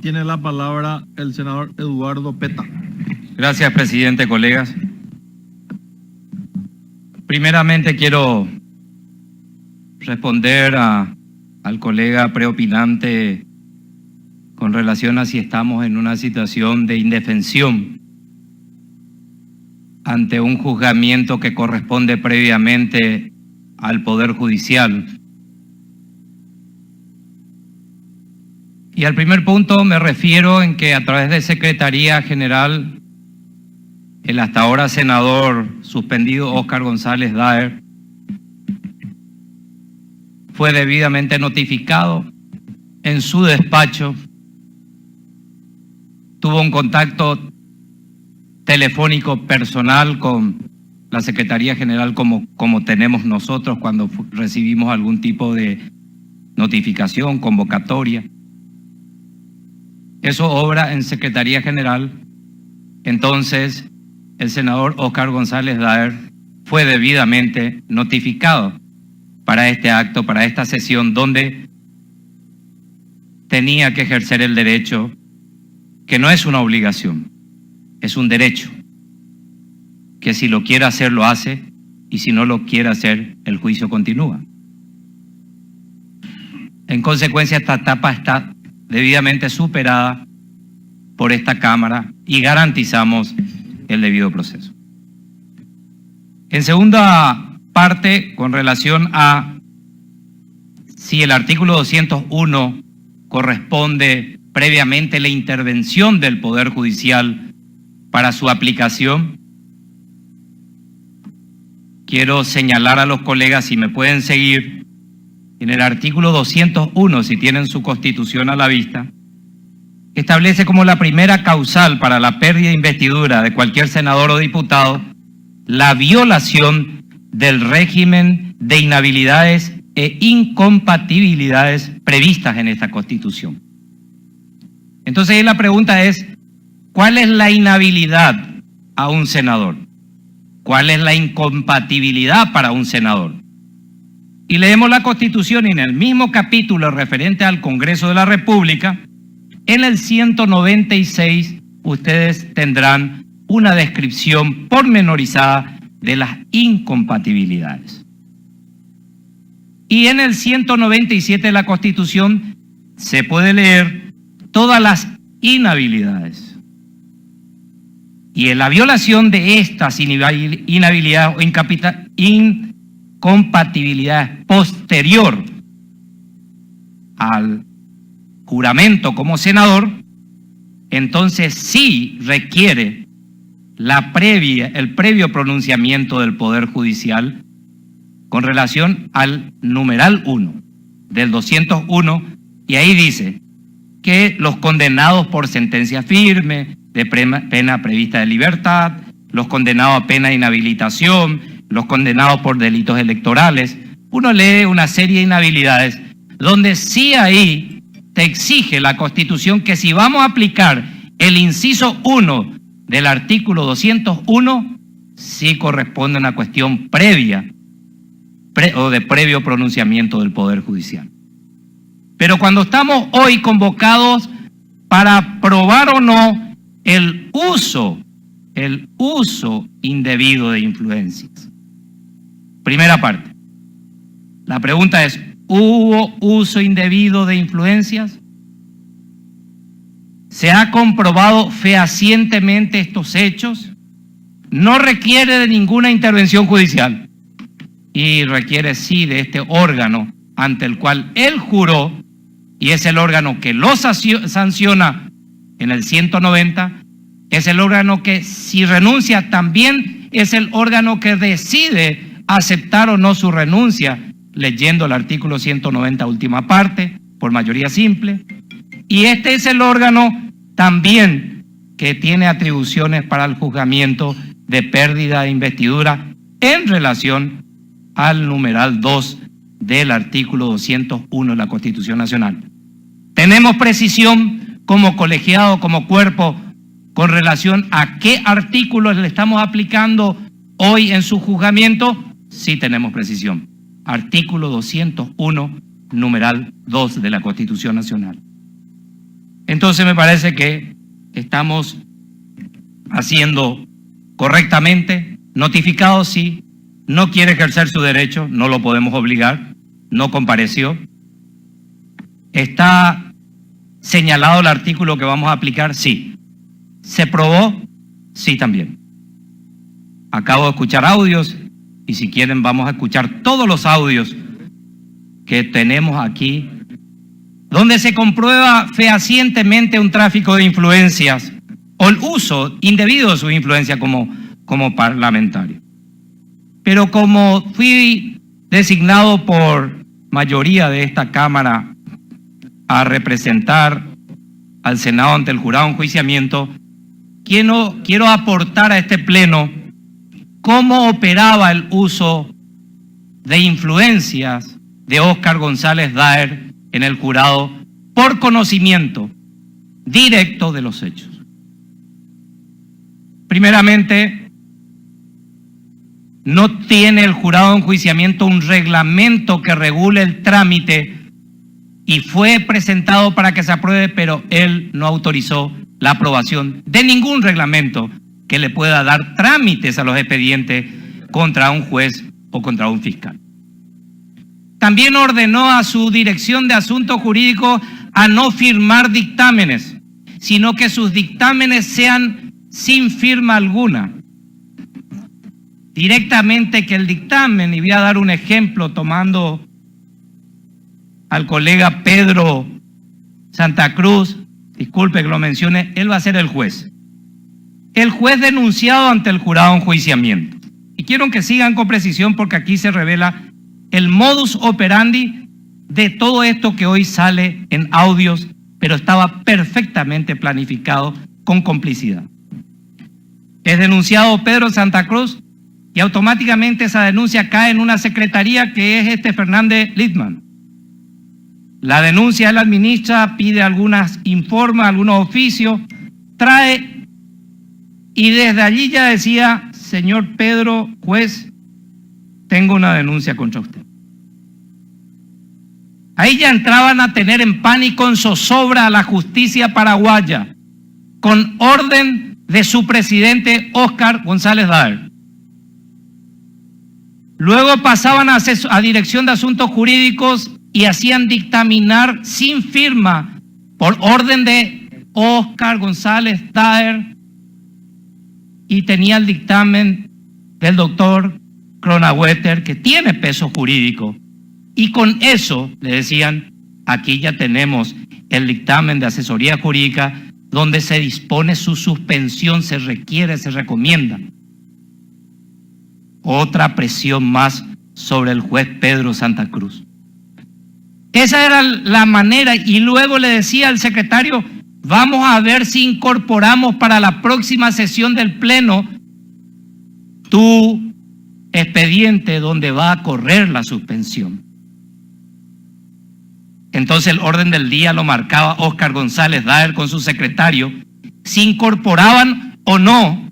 Tiene la palabra el senador Eduardo Peta. Gracias, presidente, colegas. Primeramente quiero responder al colega preopinante con relación a si estamos en una situación de indefensión ante un juzgamiento que corresponde previamente al Poder Judicial. Y al primer punto me refiero en que a través de Secretaría General, el hasta ahora senador suspendido Óscar González Daer fue debidamente notificado en su despacho, tuvo un contacto telefónico personal con la Secretaría General como tenemos nosotros cuando recibimos algún tipo de notificación, convocatoria. Eso obra en Secretaría General. Entonces, el senador Óscar González Daer fue debidamente notificado para este acto, para esta sesión, donde tenía que ejercer el derecho, que no es una obligación, es un derecho, que si lo quiere hacer, lo hace, y si no lo quiere hacer, el juicio continúa. En consecuencia, esta etapa está debidamente superada por esta Cámara y garantizamos el debido proceso. En segunda parte, con relación a si el artículo 201 corresponde previamente la intervención del Poder Judicial para su aplicación, quiero señalar a los colegas, si me pueden seguir, en el artículo 201, si tienen su Constitución a la vista, establece como la primera causal para la pérdida de investidura de cualquier senador o diputado la violación del régimen de inhabilidades e incompatibilidades previstas en esta Constitución. Entonces la pregunta es, ¿cuál es la inhabilidad a un senador? ¿Cuál es la incompatibilidad para un senador? Y leemos la Constitución y en el mismo capítulo referente al Congreso de la República, en el 196, ustedes tendrán una descripción pormenorizada de las incompatibilidades. Y en el 197 de la Constitución se puede leer todas las inhabilidades. Y en la violación de estas inhabilidades o incompatibilidades posterior al juramento como senador, entonces sí requiere el previo pronunciamiento del Poder Judicial con relación al numeral 1 del 201, y ahí dice que los condenados por sentencia firme, de pena prevista de libertad, los condenados a pena de inhabilitación, los condenados por delitos electorales. Uno lee una serie de inhabilidades donde sí ahí te exige la Constitución que si vamos a aplicar el inciso 1 del artículo 201, sí corresponde a una cuestión previa o de previo pronunciamiento del Poder Judicial. Pero cuando estamos hoy convocados para aprobar o no el uso indebido de influencias. Primera parte. La pregunta es, ¿hubo uso indebido de influencias? ¿Se ha comprobado fehacientemente estos hechos? No requiere de ninguna intervención judicial y requiere sí de este órgano ante el cual él juró, y es el órgano que lo sanciona en el 190, es el órgano que si renuncia también es el órgano que decide aceptar o no su renuncia, leyendo el artículo 190 última parte, por mayoría simple. Y este es el órgano también que tiene atribuciones para el juzgamiento de pérdida de investidura en relación al numeral 2 del artículo 201 de la Constitución Nacional. ¿Tenemos precisión como colegiado, como cuerpo, con relación a qué artículos le estamos aplicando hoy en su juzgamiento? Sí tenemos precisión. Artículo 201, numeral 2 de la Constitución Nacional. Entonces me parece que estamos haciendo correctamente. Notificado sí, no quiere ejercer su derecho, no lo podemos obligar, no compareció. ¿Está señalado el artículo que vamos a aplicar? Sí. ¿Se probó? Sí también. Acabo de escuchar audios y si quieren vamos a escuchar todos los audios que tenemos aquí, donde se comprueba fehacientemente un tráfico de influencias o el uso indebido de su influencia como parlamentario. Pero como fui designado por mayoría de esta Cámara a representar al Senado ante el jurado de enjuiciamiento, quiero aportar a este pleno cómo operaba el uso de influencias de Óscar González Daer en el jurado por conocimiento directo de los hechos. Primeramente, no tiene el jurado de enjuiciamiento un reglamento que regule el trámite y fue presentado para que se apruebe, pero él no autorizó la aprobación de ningún reglamento que le pueda dar trámites a los expedientes contra un juez o contra un fiscal. También ordenó a su Dirección de Asuntos Jurídicos a no firmar dictámenes, sino que sus dictámenes sean sin firma alguna. Directamente que el dictamen, y voy a dar un ejemplo tomando al colega Pedro Santa Cruz, disculpe que lo mencione, él va a ser el juez. El juez denunciado ante el jurado de enjuiciamiento. Y quiero que sigan con precisión porque aquí se revela el modus operandi de todo esto que hoy sale en audios, pero estaba perfectamente planificado con complicidad. Es denunciado Pedro Santa Cruz y automáticamente esa denuncia cae en una secretaría que es Fernández Littman. La denuncia él administra, pide algunos informes, algunos oficios, trae y desde allí ya decía, señor Pedro, juez, tengo una denuncia contra usted. Ahí ya entraban a tener en pánico, en zozobra a la justicia paraguaya, con orden de su presidente Óscar González Daer. Luego pasaban a Dirección de Asuntos Jurídicos y hacían dictaminar sin firma, por orden de Óscar González Daer, y tenía el dictamen del doctor Cronaueter, que tiene peso jurídico. Y con eso le decían, aquí ya tenemos el dictamen de asesoría jurídica donde se dispone su suspensión, se requiere, se recomienda. Otra presión más sobre el juez Pedro Santa Cruz. Esa era la manera, y luego le decía al secretario, vamos a ver si incorporamos para la próxima sesión del Pleno tu expediente donde va a correr la suspensión. Entonces el orden del día lo marcaba Óscar González Daer con su secretario, si incorporaban o no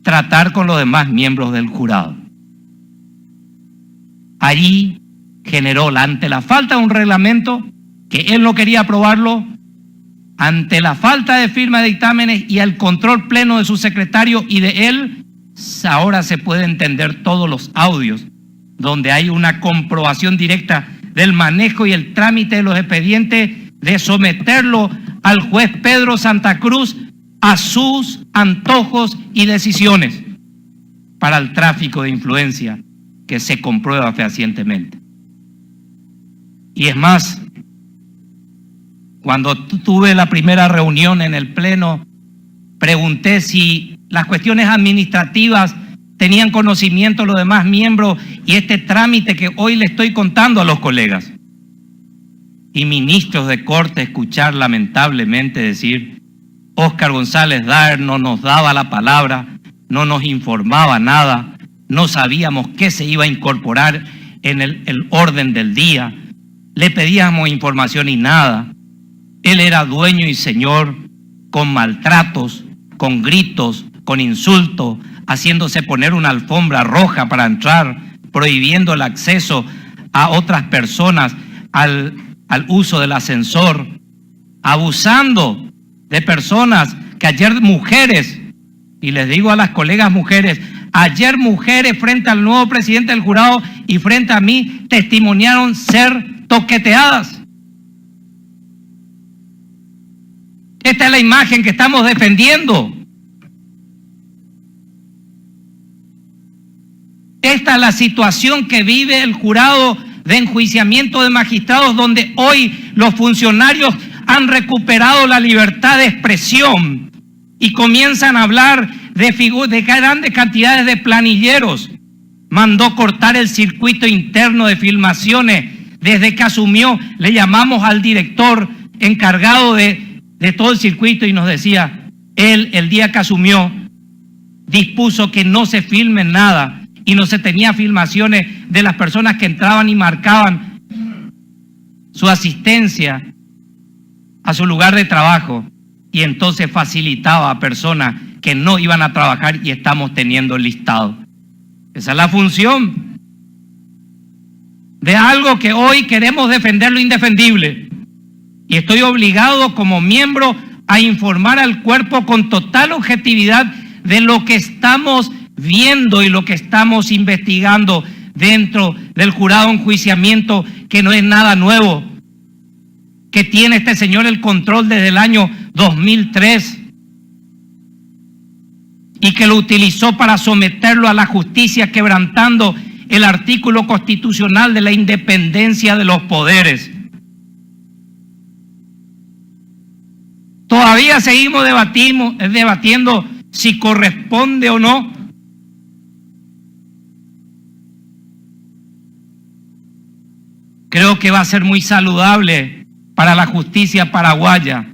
tratar con los demás miembros del jurado. Allí generó, ante la falta de un reglamento, que él no quería aprobarlo, ante la falta de firma de dictámenes y el control pleno de su secretario y de él, ahora se puede entender todos los audios donde hay una comprobación directa del manejo y el trámite de los expedientes, de someterlo al juez Pedro Santa Cruz a sus antojos y decisiones para el tráfico de influencia que se comprueba fehacientemente. Y es más, cuando tuve la primera reunión en el Pleno, pregunté si las cuestiones administrativas tenían conocimiento los demás miembros y este trámite que hoy le estoy contando a los colegas. Y ministros de Corte escuchar lamentablemente decir, Óscar González Daer no nos daba la palabra, no nos informaba nada, no sabíamos qué se iba a incorporar en el orden del día, le pedíamos información y nada. Él era dueño y señor con maltratos, con gritos, con insultos, haciéndose poner una alfombra roja para entrar, prohibiendo el acceso a otras personas al uso del ascensor, abusando de personas que ayer mujeres, y les digo a las colegas mujeres, ayer mujeres frente al nuevo presidente del jurado y frente a mí testimoniaron ser toqueteadas. Esta es la imagen que estamos defendiendo. Esta es la situación que vive el jurado de enjuiciamiento de magistrados, donde hoy los funcionarios han recuperado la libertad de expresión y comienzan a hablar de grandes cantidades de planilleros. Mandó cortar el circuito interno de filmaciones. Desde que asumió, le llamamos al director encargado de todo el circuito y nos decía, él el día que asumió, dispuso que no se filme nada y no se tenía filmaciones de las personas que entraban y marcaban su asistencia a su lugar de trabajo, y entonces facilitaba a personas que no iban a trabajar y estamos teniendo el listado. Esa es la función de algo que hoy queremos defender lo indefendible. Y estoy obligado como miembro a informar al cuerpo con total objetividad de lo que estamos viendo y lo que estamos investigando dentro del jurado de enjuiciamiento, que no es nada nuevo, que tiene este señor el control desde el año 2003 y que lo utilizó para someterlo a la justicia, quebrantando el artículo constitucional de la independencia de los poderes. Todavía seguimos debatiendo si corresponde o no. Creo que va a ser muy saludable para la justicia paraguaya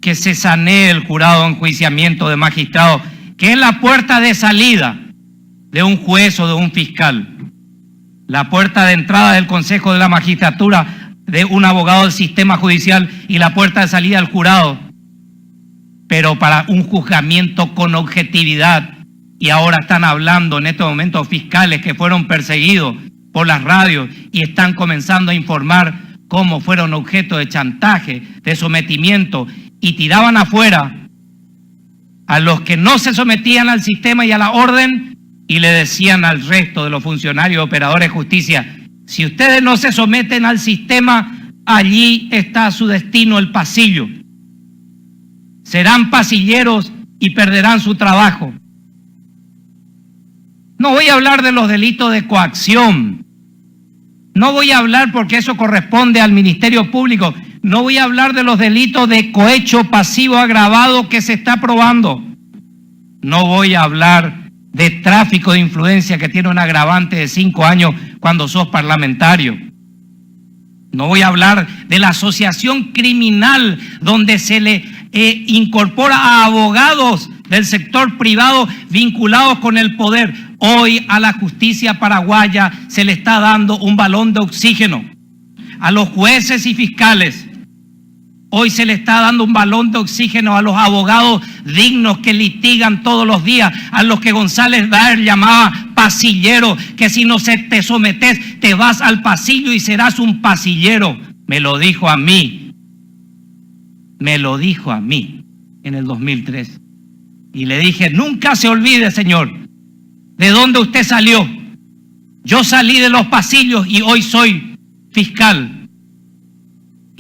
que se sanee el jurado de enjuiciamiento de magistrados, que es la puerta de salida de un juez o de un fiscal, la puerta de entrada del Consejo de la Magistratura, de un abogado del sistema judicial, y la puerta de salida del jurado, pero para un juzgamiento con objetividad. Y ahora están hablando en estos momentos fiscales que fueron perseguidos por las radios y están comenzando a informar cómo fueron objeto de chantaje, de sometimiento, y tiraban afuera a los que no se sometían al sistema y a la orden, y le decían al resto de los funcionarios operadores de justicia, si ustedes no se someten al sistema, allí está su destino, el pasillo. Serán pasilleros y perderán su trabajo. No voy a hablar de los delitos de coacción. No voy a hablar, porque eso corresponde al Ministerio Público. No voy a hablar de los delitos de cohecho pasivo agravado que se está probando. No voy a hablar de tráfico de influencia, que tiene un agravante de 5 años cuando sos parlamentario. No voy a hablar de la asociación criminal, donde se le incorpora a abogados del sector privado vinculados con el poder. Hoy a la justicia paraguaya se le está dando un balón de oxígeno. A los jueces y fiscales hoy se le está dando un balón de oxígeno, a los abogados dignos que litigan todos los días, a los que González Daer llamaba pasillero, que si no te sometes te vas al pasillo y serás un pasillero. Me lo dijo a mí en el 2003. Y le dije, nunca se olvide, señor, de dónde usted salió. Yo salí de los pasillos y hoy soy fiscal.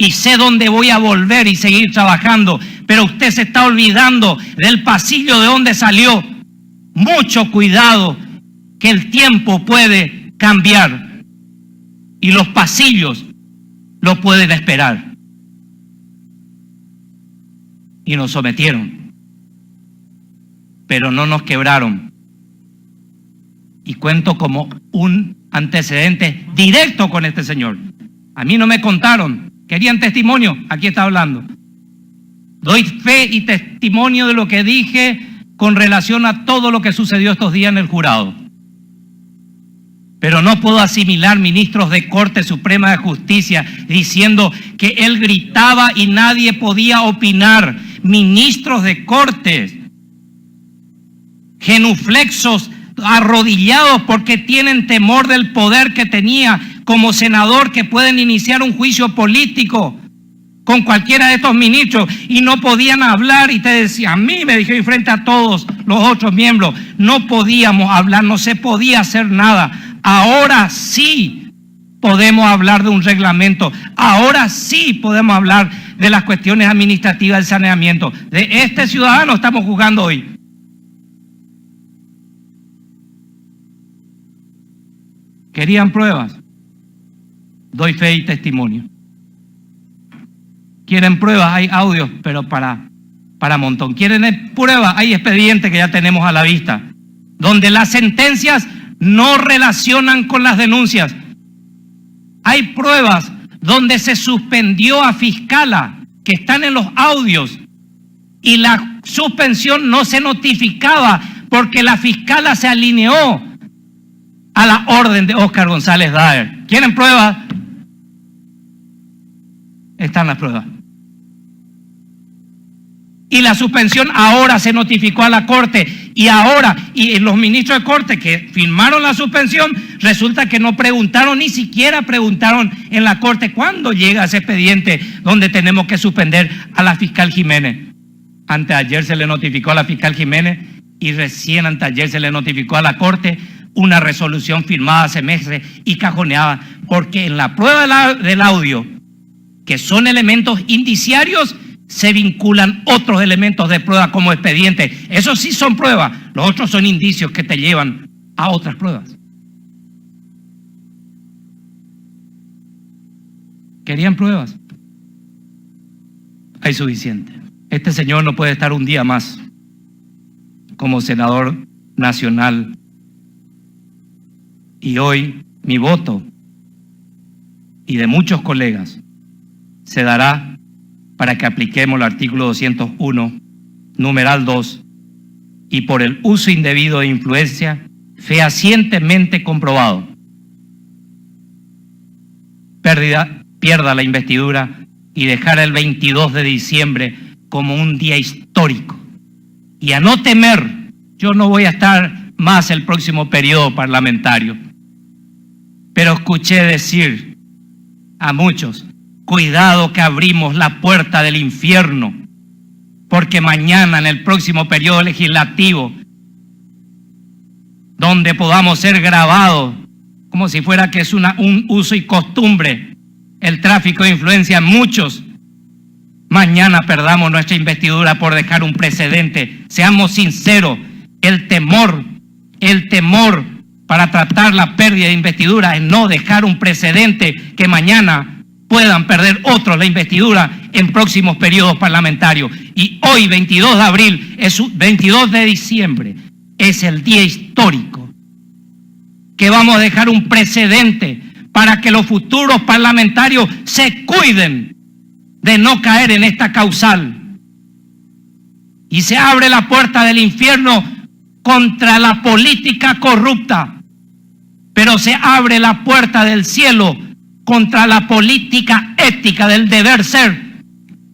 Y sé dónde voy a volver y seguir trabajando. Pero usted se está olvidando del pasillo de donde salió. Mucho cuidado, que el tiempo puede cambiar. Y los pasillos lo pueden esperar. Y nos sometieron. Pero no nos quebraron. Y cuento como un antecedente directo con este señor. A mí no me contaron. Querían testimonio, aquí está hablando. Doy fe y testimonio de lo que dije con relación a todo lo que sucedió estos días en el jurado. Pero no puedo asimilar ministros de Corte Suprema de Justicia diciendo que él gritaba y nadie podía opinar. Ministros de Corte, genuflexos, arrodillados porque tienen temor del poder que tenía como senador, que pueden iniciar un juicio político con cualquiera de estos ministros y no podían hablar, y te decía, a mí me dijeron frente a todos los otros miembros, no podíamos hablar, no se podía hacer nada. Ahora sí podemos hablar de un reglamento, ahora sí podemos hablar de las cuestiones administrativas del saneamiento. De este ciudadano estamos juzgando hoy. ¿Querían pruebas? Doy fe y testimonio. ¿Quieren pruebas? Hay audios, pero para montón. ¿Quieren pruebas? Hay expedientes que ya tenemos a la vista, donde las sentencias no relacionan con las denuncias. Hay pruebas donde se suspendió a fiscala, que están en los audios, y la suspensión no se notificaba porque la fiscala se alineó a la orden de Óscar González Daer. ¿Quieren pruebas? Están las pruebas. Y la suspensión ahora se notificó a la Corte, y ahora, y los ministros de Corte que firmaron la suspensión, resulta que no preguntaron, ni siquiera preguntaron en la Corte cuándo llega ese expediente donde tenemos que suspender a la fiscal Jiménez. Anteayer se le notificó a la fiscal Jiménez y recién anteayer se le notificó a la Corte una resolución firmada hace meses y cajoneada, porque en la prueba del audio, que son elementos indiciarios, se vinculan otros elementos de prueba como expediente. Esos sí son pruebas, los otros son indicios que te llevan a otras pruebas. ¿Querían pruebas? Hay suficiente. Este señor no puede estar un día más como senador nacional. Y hoy mi voto y de muchos colegas se dará para que apliquemos el artículo 201, numeral 2, y por el uso indebido de influencia fehacientemente comprobado, pierda la investidura y dejar el 22 de diciembre como un día histórico. Y a no temer, yo no voy a estar más el próximo periodo parlamentario, pero escuché decir a muchos, cuidado que abrimos la puerta del infierno, porque mañana en el próximo periodo legislativo, donde podamos ser grabados, como si fuera que es un uso y costumbre, el tráfico de influencia en muchos, mañana perdamos nuestra investidura por dejar un precedente. Seamos sinceros, el temor para tratar la pérdida de investidura es no dejar un precedente que mañana puedan perder otros la investidura en próximos periodos parlamentarios. Y hoy, 22 de abril, 22 de diciembre, es el día histórico que vamos a dejar un precedente para que los futuros parlamentarios se cuiden de no caer en esta causal. Y se abre la puerta del infierno contra la política corrupta, pero se abre la puerta del cielo contra la política ética del deber ser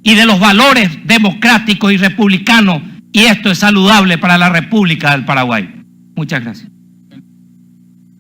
y de los valores democráticos y republicanos, y esto es saludable para la República del Paraguay. Muchas gracias.